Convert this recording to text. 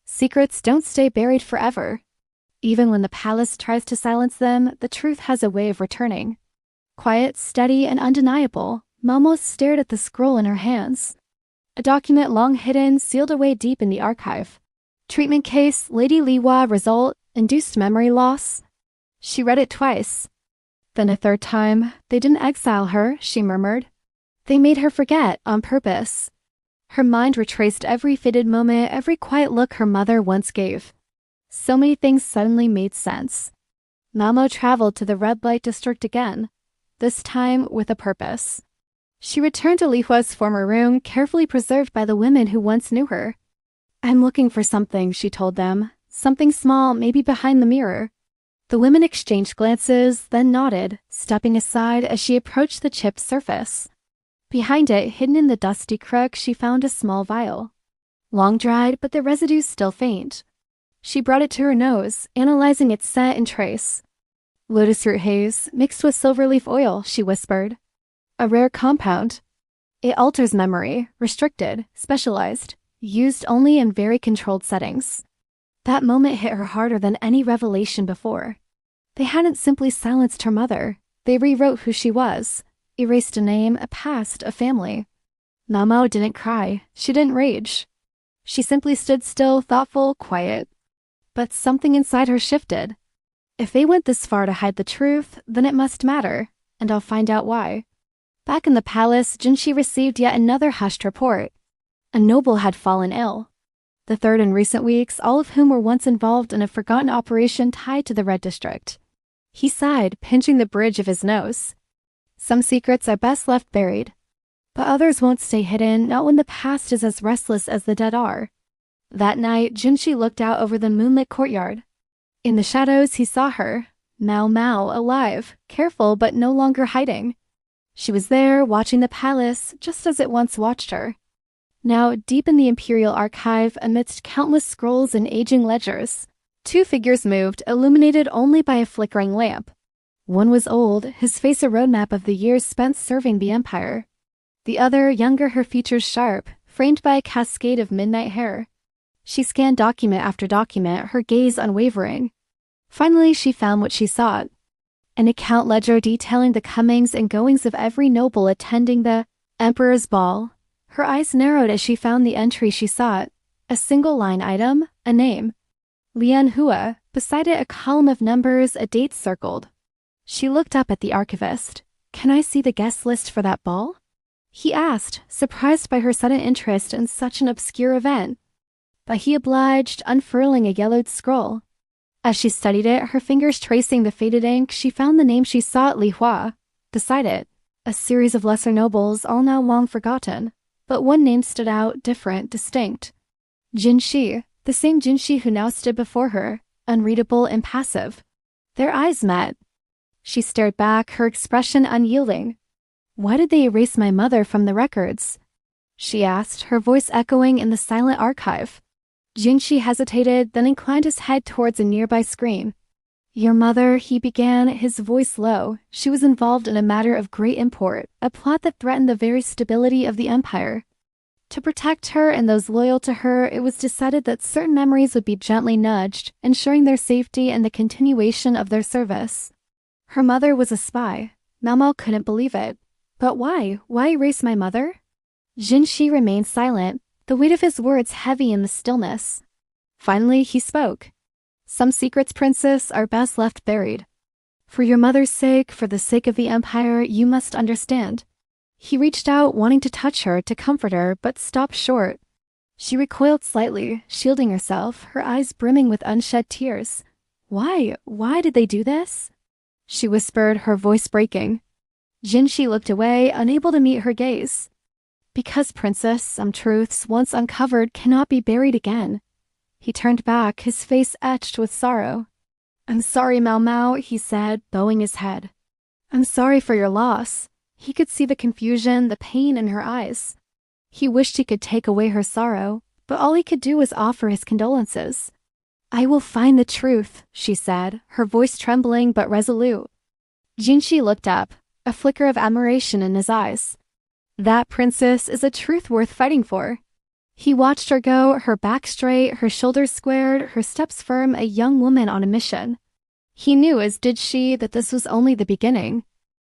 Secrets don't stay buried forever. Even when the palace tries to silence them, the truth has a way of returning. Quiet, steady, and undeniable, Momo stared at the scroll in her hands. A document long hidden, sealed away deep in the archive. Treatment case, Lady Liwa result, induced memory loss. She read it twice. Then a third time. They didn't exile her, she murmured. They made her forget, on purpose. Her mind retraced every faded moment, every quiet look her mother once gave. So many things suddenly made sense. Momo traveled to the red light district again, this time with a purpose. She returned to Li Hua's former room, carefully preserved by the women who once knew her. I'm looking for something, she told them. Something small, maybe behind the mirror. The women exchanged glances, then nodded, stepping aside as she approached the chipped surface. Behind it, hidden in the dusty crook, she found a small vial. Long-dried, but the residue still faint. She brought it to her nose, analyzing its scent and trace. Lotus root haze, mixed with silver leaf oil, she whispered. A rare compound. It alters memory, restricted, specialized, used only in very controlled settings. That moment hit her harder than any revelation before. They hadn't simply silenced her mother. They rewrote who she was, erased a name, a past, a family. Momo didn't cry. She didn't rage. She simply stood still, thoughtful, quiet. But something inside her shifted. If they went this far to hide the truth, then it must matter, and I'll find out why. Back in the palace, Jinshi received yet another hushed report. A noble had fallen ill. The third in recent weeks, all of whom were once involved in a forgotten operation tied to the Red District. He sighed, pinching the bridge of his nose. Some secrets are best left buried. But others won't stay hidden, not when the past is as restless as the dead are. That night, Jinshi looked out over the moonlit courtyard. In the shadows, he saw her, Mao Mao, alive, careful but no longer hiding. She was there, watching the palace, just as it once watched her. Now, deep in the Imperial Archive, amidst countless scrolls and aging ledgers, two figures moved, illuminated only by a flickering lamp. One was old, his face a roadmap of the years spent serving the Empire. The other, younger, her features sharp, framed by a cascade of midnight hair. She scanned document after document, her gaze unwavering. Finally, she found what she sought. An account ledger detailing the comings and goings of every noble attending the Emperor's Ball. Her eyes narrowed as she found the entry she sought. A single-line item, a name. Lian Hua, beside it a column of numbers, a date circled. She looked up at the archivist. Can I see the guest list for that ball? He asked, surprised by her sudden interest in such an obscure event. But he obliged, unfurling a yellowed scroll. As she studied it, her fingers tracing the faded ink, she found the name she sought, Li Hua. Beside it, a series of lesser nobles, all now long forgotten. But one name stood out, different, distinct. Jinshi, the same Jinshi who now stood before her, unreadable, impassive. Their eyes met. She stared back, her expression unyielding. Why did they erase my mother from the records? She asked, her voice echoing in the silent archive. Jinshi hesitated, then inclined his head towards a nearby screen. Your mother, he began, his voice low. She was involved in a matter of great import, a plot that threatened the very stability of the empire. To protect her and those loyal to her, it was decided that certain memories would be gently nudged, ensuring their safety and the continuation of their service. Her mother was a spy. Mao couldn't believe it. But why? Why erase my mother? Jinshi remained silent, the weight of his words heavy in the stillness. Finally, he spoke. Some secrets, princess, are best left buried. For your mother's sake, for the sake of the empire, you must understand. He reached out, wanting to touch her, to comfort her, but stopped short. She recoiled slightly, shielding herself, her eyes brimming with unshed tears. Why? Why did they do this? She whispered, her voice breaking. Jinshi looked away, unable to meet her gaze. Because, princess, some truths, once uncovered, cannot be buried again. He turned back, his face etched with sorrow. I'm sorry, Mao Mao, he said, bowing his head. I'm sorry for your loss. He could see the confusion, the pain in her eyes. He wished he could take away her sorrow, but all he could do was offer his condolences. I will find the truth, she said, her voice trembling but resolute. Jinshi looked up, a flicker of admiration in his eyes. That, princess, is a truth worth fighting for. He watched her go, her back straight, her shoulders squared, her steps firm, a young woman on a mission. He knew, as did she, that this was only the beginning.